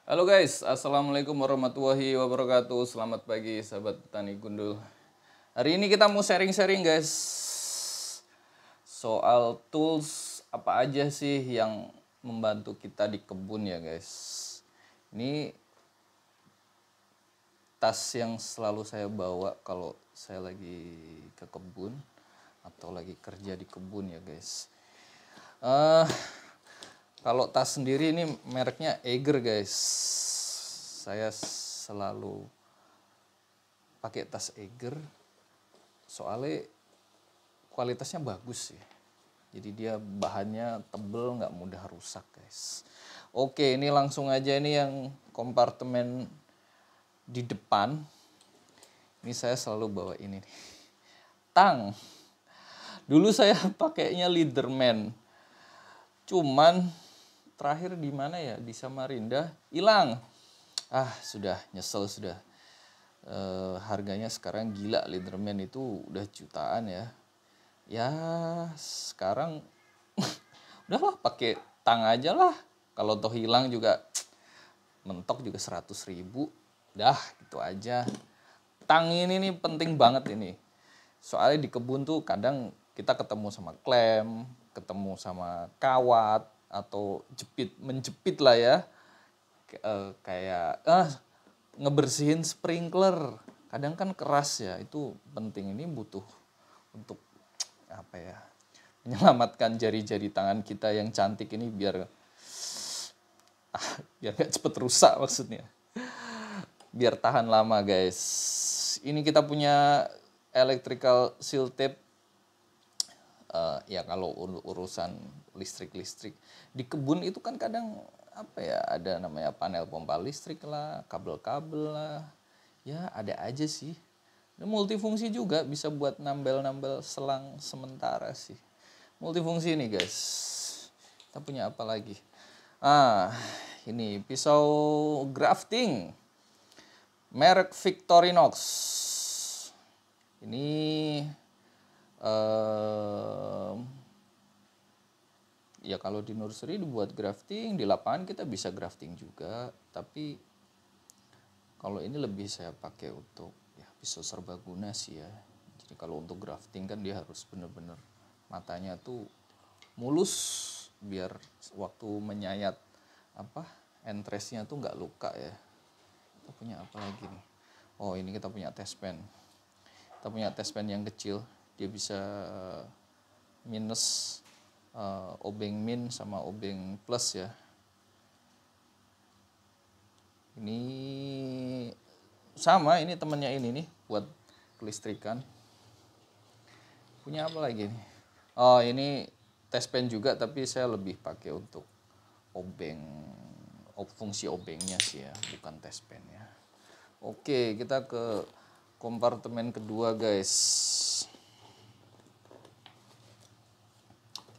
Halo guys, assalamualaikum warahmatullahi wabarakatuh. Selamat pagi sahabat petani gundul. Hari ini kita mau sharing-sharing guys soal tools apa aja sih yang membantu kita di kebun ya guys. Ini tas yang selalu saya bawa kalau saya lagi ke kebun atau lagi kerja di kebun ya guys. Kalau tas sendiri ini mereknya Eiger guys. Saya selalu pakai tas Eiger soalnya kualitasnya bagus ya. Jadi dia bahannya tebel, nggak mudah rusak guys. Oke, ini langsung aja ini yang kompartemen di depan. Ini saya selalu bawa ini nih. Tang. Dulu saya pakainya Leaderman. Cuman terakhir di mana ya, di Samarinda hilang. Sudah nyesel sudah. Harganya sekarang gila, Leaderman itu udah jutaan ya. Ya sekarang udahlah pakai tang aja lah. Kalau toh hilang juga mentok juga 100.000. Dah gitu aja. Tang ini nih penting banget ini. Soalnya di kebun tuh kadang kita ketemu sama klem, ketemu sama kawat atau menjepit lah ya. Kayak ngebersihin sprinkler. Kadang kan keras ya, itu penting. Ini butuh untuk apa ya? Menyelamatkan jari-jari tangan kita yang cantik ini biar gak cepet rusak maksudnya. Biar tahan lama guys. Ini kita punya electrical seal tape. Ya kalau urusan listrik di kebun itu kan kadang apa ya, ada namanya panel pompa listrik lah, kabel-kabel lah, ya ada aja sih. Ini multifungsi juga, bisa buat nambel-nambel selang sementara sih. Multifungsi nih guys. Kita punya apa lagi? Ini pisau grafting merek Victorinox. Ini ya kalau di nursery dibuat grafting, di lapangan kita bisa grafting juga, tapi kalau ini lebih saya pakai untuk ya pisau serbaguna sih ya. Jadi kalau untuk grafting kan dia harus bener-bener matanya tuh mulus biar waktu menyayat entresnya tuh nggak luka ya. Kita punya apa lagi nih? Oh, ini kita punya test pen. Kita punya test pen yang kecil, dia bisa minus, obeng min sama obeng plus ya. Ini sama, ini temennya ini nih buat kelistrikan. Punya apa lagi nih? Oh, ini test pen juga, tapi saya lebih pakai untuk obeng, fungsi obengnya sih ya, bukan test pen ya. Oke, kita ke kompartemen kedua guys.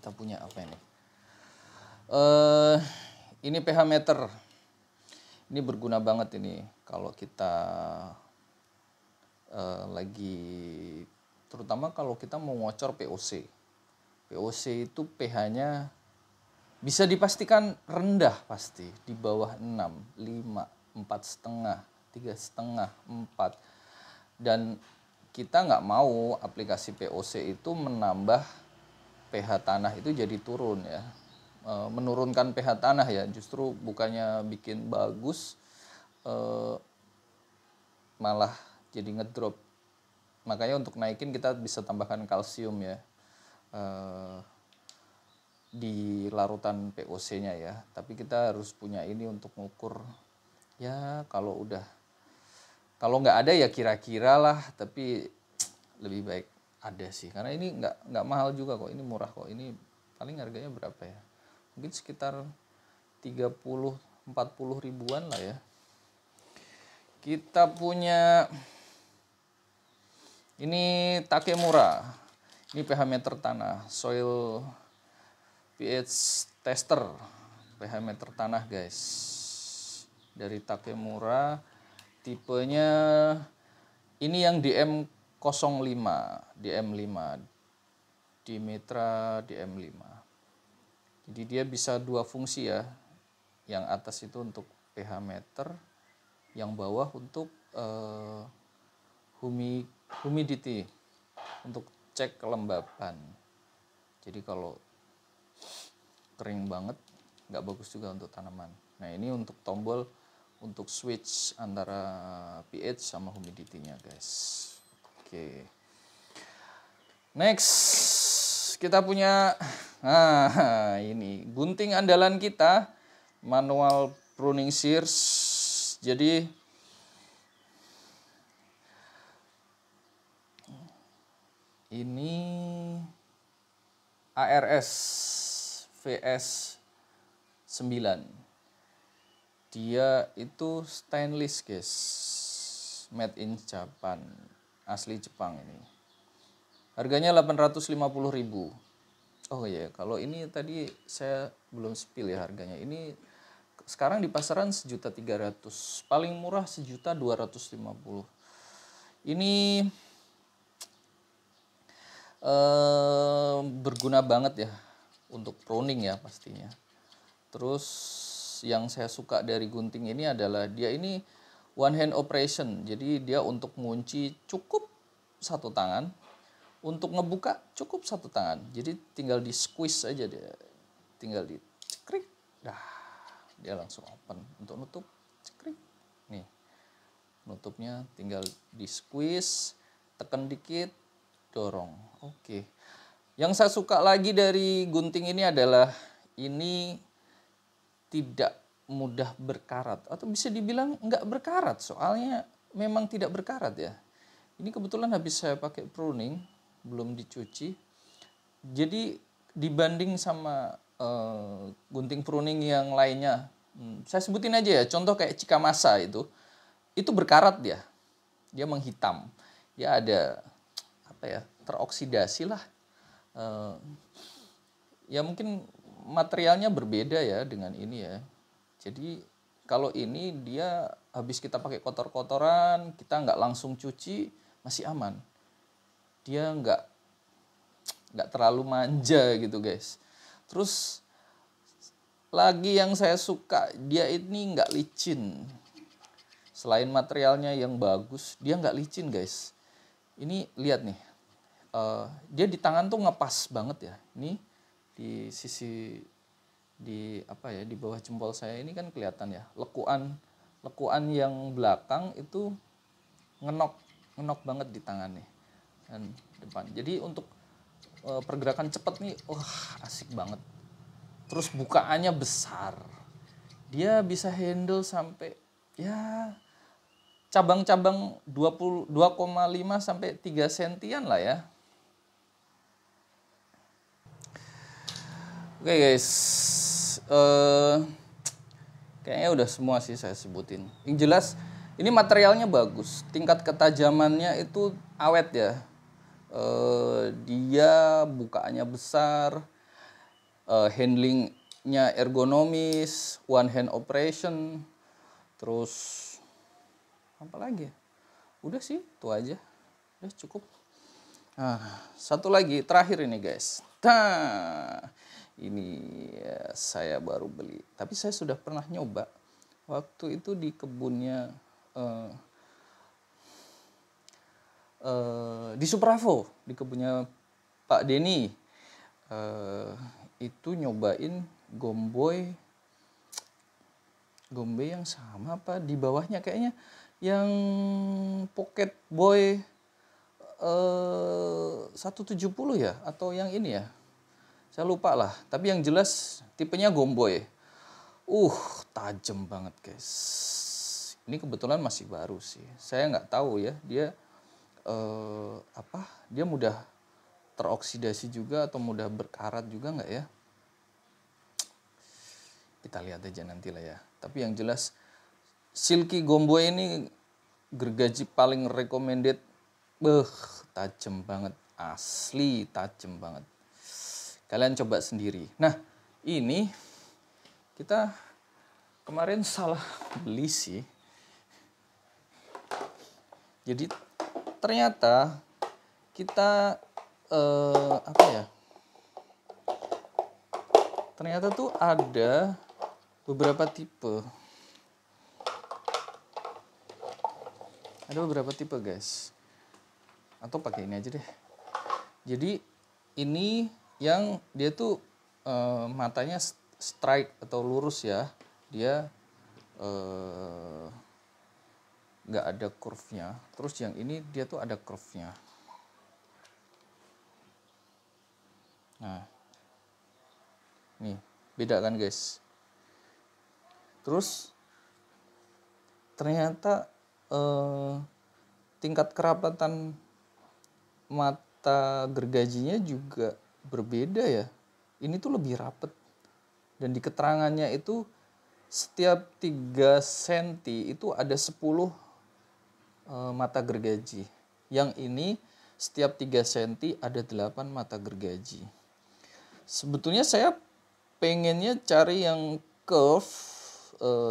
Kita punya apa ini? Ini pH meter. Ini berguna banget ini kalau kita lagi, terutama kalau kita mau ngocor POC. POC itu pH-nya bisa dipastikan rendah pasti, di bawah 6, 5, 4,5, 3,5, 4. Dan kita nggak mau aplikasi POC itu menambah pH tanah itu jadi turun ya. Menurunkan pH tanah ya, justru bukannya bikin bagus, malah jadi ngedrop. Makanya untuk naikin kita bisa tambahkan kalsium ya, di larutan POC-nya ya. Tapi kita harus punya ini untuk mengukur ya, kalau nggak ada ya kira-kira lah, tapi lebih baik ada sih, karena ini nggak mahal juga kok, ini murah kok. Ini paling harganya berapa ya, mungkin sekitar 30-40 ribuan lah ya. Kita punya ini Takemura, ini pH meter tanah, soil pH tester, pH meter tanah guys, dari Takemura. Tipenya ini yang DM05, DM5, Dimitra DM5. Jadi dia bisa dua fungsi ya. Yang atas itu untuk pH meter, yang bawah untuk humidity, untuk cek kelembapan. Jadi kalau kering banget nggak bagus juga untuk tanaman. Nah ini untuk tombol untuk switch antara pH sama humidity-nya guys. Oke. Next kita punya ini gunting andalan kita, manual pruning shears. Jadi ini ARS VS 9. Dia itu stainless guys, made in Japan, asli Jepang ini. Harganya 850.000. Oh iya, kalau ini tadi saya belum spill ya harganya. Ini sekarang di pasaran 1.300.000, paling murah 1.250.000. Ini berguna banget ya untuk pruning ya pastinya. Terus yang saya suka dari gunting ini adalah dia ini one hand operation. Jadi dia untuk ngunci cukup satu tangan, untuk ngebuka cukup satu tangan. Jadi tinggal di squeeze aja dia, tinggal di cekrik, dah dia langsung open. Untuk nutup cekrik, nih nutupnya tinggal di squeeze, tekan dikit, dorong. Oke. Yang saya suka lagi dari gunting ini adalah ini tidak mudah berkarat, atau bisa dibilang nggak berkarat, soalnya memang tidak berkarat ya. Ini kebetulan habis saya pakai pruning, belum dicuci. Jadi dibanding sama gunting pruning yang lainnya, saya sebutin aja ya, contoh kayak Cikamasa itu berkarat dia menghitam, dia ada apa ya, teroksidasi lah. Ya mungkin materialnya berbeda ya dengan ini ya. Jadi kalau ini dia habis kita pakai kotor-kotoran, kita nggak langsung cuci, masih aman. Dia nggak terlalu manja gitu guys. Terus lagi yang saya suka, dia ini nggak licin. Selain materialnya yang bagus, dia nggak licin guys. Ini lihat nih, dia di tangan tuh ngepas banget ya. Ini di sisi di bawah jempol saya ini kan kelihatan ya, lekuan yang belakang itu ngenok banget di tangan nih dan depan. Jadi untuk pergerakan cepat nih, asik banget. Terus bukaannya besar, dia bisa handle sampai ya cabang-cabang 2,5 sampai 3 sentian lah ya. Oke guys, kayaknya udah semua sih saya sebutin. Yang jelas ini materialnya bagus, tingkat ketajamannya itu awet ya. Dia bukaannya besar, handlingnya ergonomis, one hand operation. Terus apa lagi ya? Udah sih, itu aja. Udah cukup. Nah, satu lagi terakhir ini guys. Ini ya, saya baru beli, tapi saya sudah pernah nyoba waktu itu di kebunnya di Supravo, di kebunnya Pak Denny. Itu nyobain gomboy yang sama apa di bawahnya kayaknya, yang Pocket Boy 170 ya, atau yang ini ya, saya lupa lah. Tapi yang jelas tipenya gomboy. Tajam banget guys. Ini kebetulan masih baru sih. Saya nggak tahu ya dia dia mudah teroksidasi juga atau mudah berkarat juga nggak ya. Kita lihat aja nanti lah ya. Tapi yang jelas Silky Gomboy ini gergaji paling recommended. Tajam banget, asli tajam banget. Kalian coba sendiri. Nah, ini kita kemarin salah beli sih. Jadi ternyata kita ternyata tuh ada beberapa tipe. Ada beberapa tipe guys. Atau pakai ini aja deh. Jadi ini yang dia tuh matanya strike atau lurus ya. Dia nggak ada curve-nya. Terus yang ini dia tuh ada curve-nya. Nah, nih beda kan guys. Terus ternyata tingkat kerapatan mata gergajinya juga berbeda ya. Ini tuh lebih rapet. Dan di keterangannya itu setiap 3 cm itu ada 10 mata gergaji. Yang ini setiap 3 cm ada 8 mata gergaji. Sebetulnya saya pengennya cari yang curve,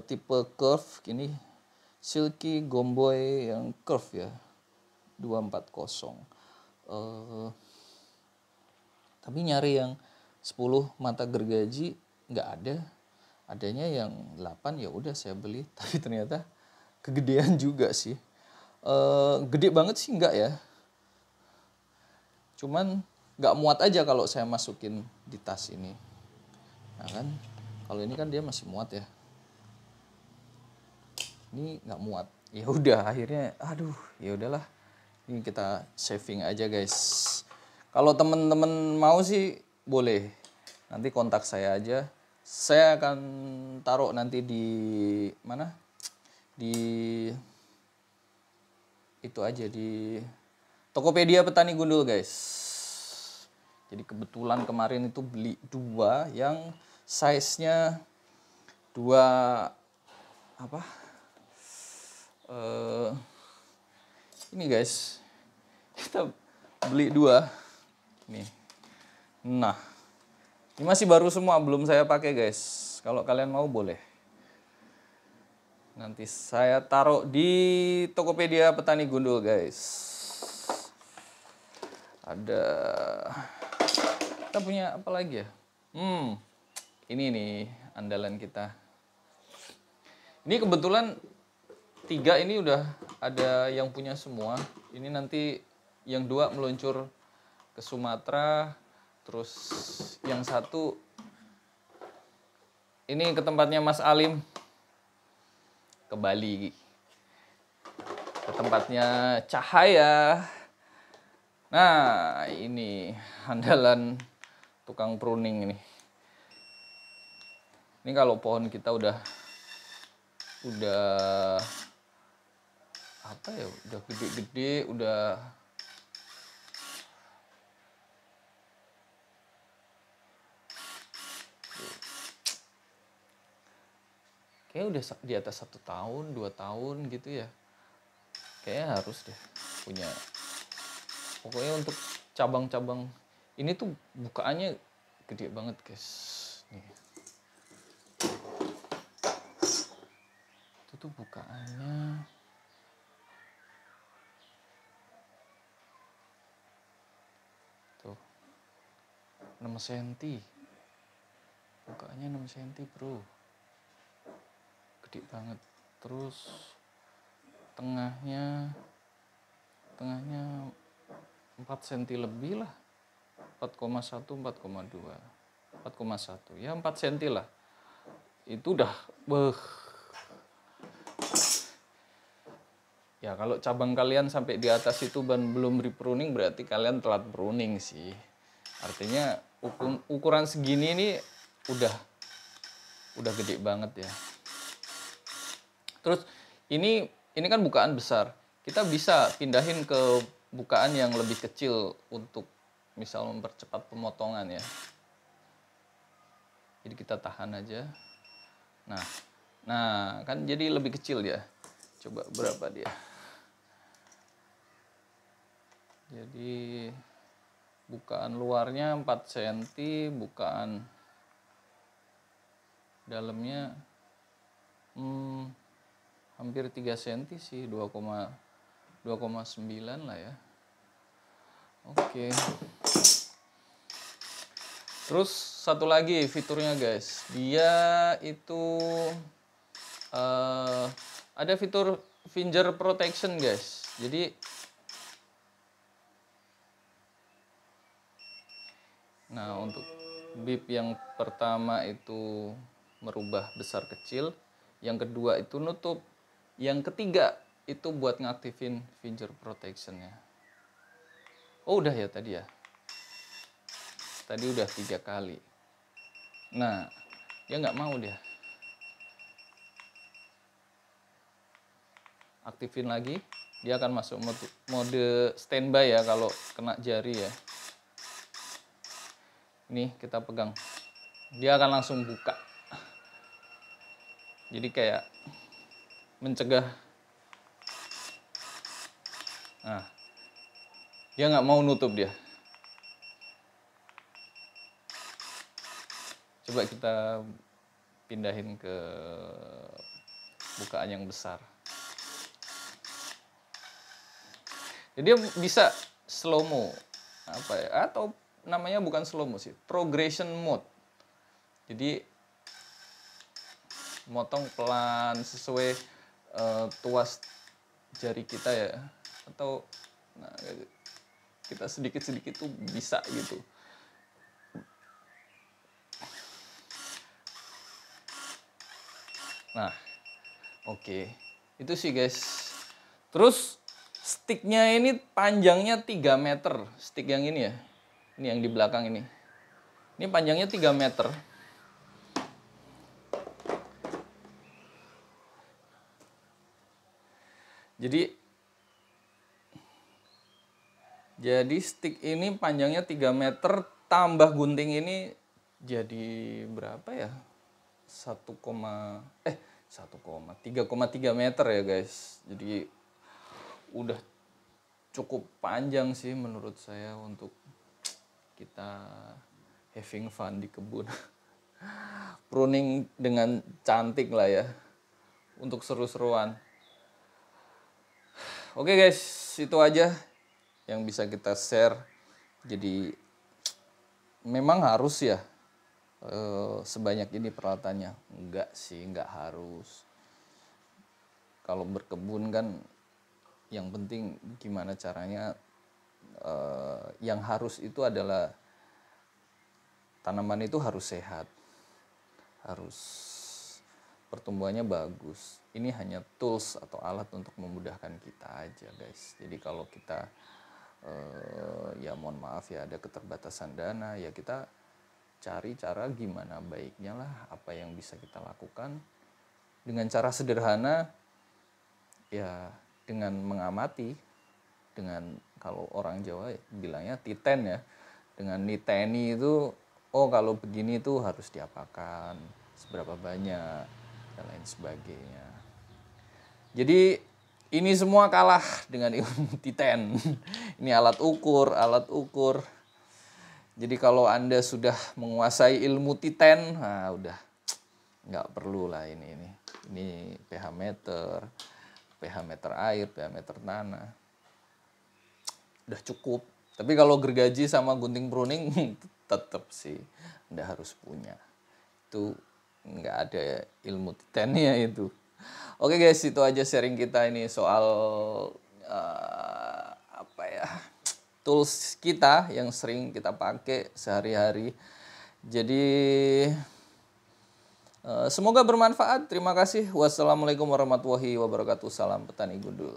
tipe curve gini, Silky Gomboy yang curve ya, 240. Tapi nyari yang 10 mata gergaji nggak ada. Adanya yang 8 ya udah saya beli. Tapi ternyata kegedean juga sih. Gede banget sih enggak ya. Cuman nggak muat aja kalau saya masukin di tas ini. Nah kan, kalau ini kan dia masih muat ya. Ini nggak muat. Ya udah akhirnya, aduh, ya udahlah. Ini kita saving aja guys. Kalau temen-temen mau sih boleh. Nanti kontak saya aja. Saya akan taruh nanti di mana? Di itu aja di Tokopedia Petani Gundul guys. Jadi kebetulan kemarin itu beli 2 yang size-nya 2 apa? Ini guys. Kita beli 2. Nih. Nah. Ini masih baru semua, belum saya pakai guys. Kalau kalian mau boleh. Nanti saya taruh di Tokopedia Petani Gundul guys. Ada, kita punya apa lagi ya? Ini nih andalan kita. Ini kebetulan 3 ini udah ada yang punya semua. Ini nanti yang 2 meluncur ke Sumatera. Terus yang 1 ini ke tempatnya Mas Alim, ke Bali, ke tempatnya Cahaya. Nah ini andalan tukang pruning ini. Ini kalau pohon kita udah apa ya, udah gede-gede, udah kayaknya udah di atas 1 tahun, 2 tahun gitu ya. Kayaknya harus deh punya. Pokoknya untuk cabang-cabang ini tuh bukaannya gede banget guys. Nih. Itu tuh bukaannya tuh 6 cm. Bukaannya 6 cm bro. Gede banget. Terus tengahnya 4 cm lebih lah. 4,1, 4,2, 4,1 ya 4 cm lah. Itu udah ya kalau cabang kalian sampai di atas itu belum repruning, berarti kalian telat pruning sih. Artinya ukuran segini ini udah gede banget ya. Terus ini kan bukaan besar. Kita bisa pindahin ke bukaan yang lebih kecil untuk misal mempercepat pemotongan ya. Jadi kita tahan aja. Nah kan jadi lebih kecil dia. Coba berapa dia? Jadi bukaan luarnya 4 cm, bukaan dalamnya hampir 3 cm sih, 2,9 lah ya. Oke. Terus satu lagi fiturnya guys, dia itu ada fitur finger protection guys. Jadi nah, untuk bib yang pertama itu merubah besar kecil, yang kedua itu nutup, yang ketiga itu buat ngaktifin finger protectionnya. Oh udah ya tadi ya, tadi udah 3 kali. Nah dia nggak mau, dia aktifin lagi, dia akan masuk mode standby ya kalau kena jari ya. Nih kita pegang, dia akan langsung buka. Jadi kayak mencegah. Nah, dia nggak mau nutup dia. Coba kita pindahin ke bukaan yang besar. Jadi dia bisa slow mo, apa ya? Atau namanya bukan slow mo sih, progression mode. Jadi motong pelan sesuai tuas jari kita ya, atau nah, kita sedikit-sedikit tuh bisa gitu. Nah, oke. Itu sih guys. Terus sticknya ini panjangnya 3 meter. Stick yang ini ya. Ini yang di belakang ini. Ini panjangnya 3 meter. Jadi stick ini panjangnya 3 meter tambah gunting ini jadi berapa ya? 3,3 meter ya guys. Jadi udah cukup panjang sih menurut saya untuk kita having fun di kebun. Pruning dengan cantik lah ya, untuk seru-seruan. Oke guys, itu aja yang bisa kita share. Jadi memang harus ya sebanyak ini peralatannya? Enggak sih, enggak harus. Kalau berkebun kan yang penting gimana caranya, yang harus itu adalah tanaman itu harus sehat, harus pertumbuhannya bagus. Ini hanya tools atau alat untuk memudahkan kita aja guys. Jadi kalau kita ya mohon maaf ya ada keterbatasan dana, ya kita cari cara gimana baiknya lah, apa yang bisa kita lakukan dengan cara sederhana ya, dengan mengamati, dengan kalau orang Jawa bilangnya titen ya, dengan niteni itu, oh kalau begini tuh harus diapakan, seberapa banyak dan lain sebagainya. Jadi ini semua kalah dengan ilmu titen. Ini alat ukur. Jadi kalau Anda sudah menguasai ilmu titen, nah udah nggak perlu lah ini pH meter air, pH meter tanah, udah cukup. Tapi kalau gergaji sama gunting pruning tetap sih Anda harus punya. Itu nggak ada ilmu titennya itu. Oke guys, itu aja sharing kita ini soal tools kita yang sering kita pakai sehari-hari. Jadi semoga bermanfaat. Terima kasih. Wassalamualaikum warahmatullahi wabarakatuh. Salam petani gundul.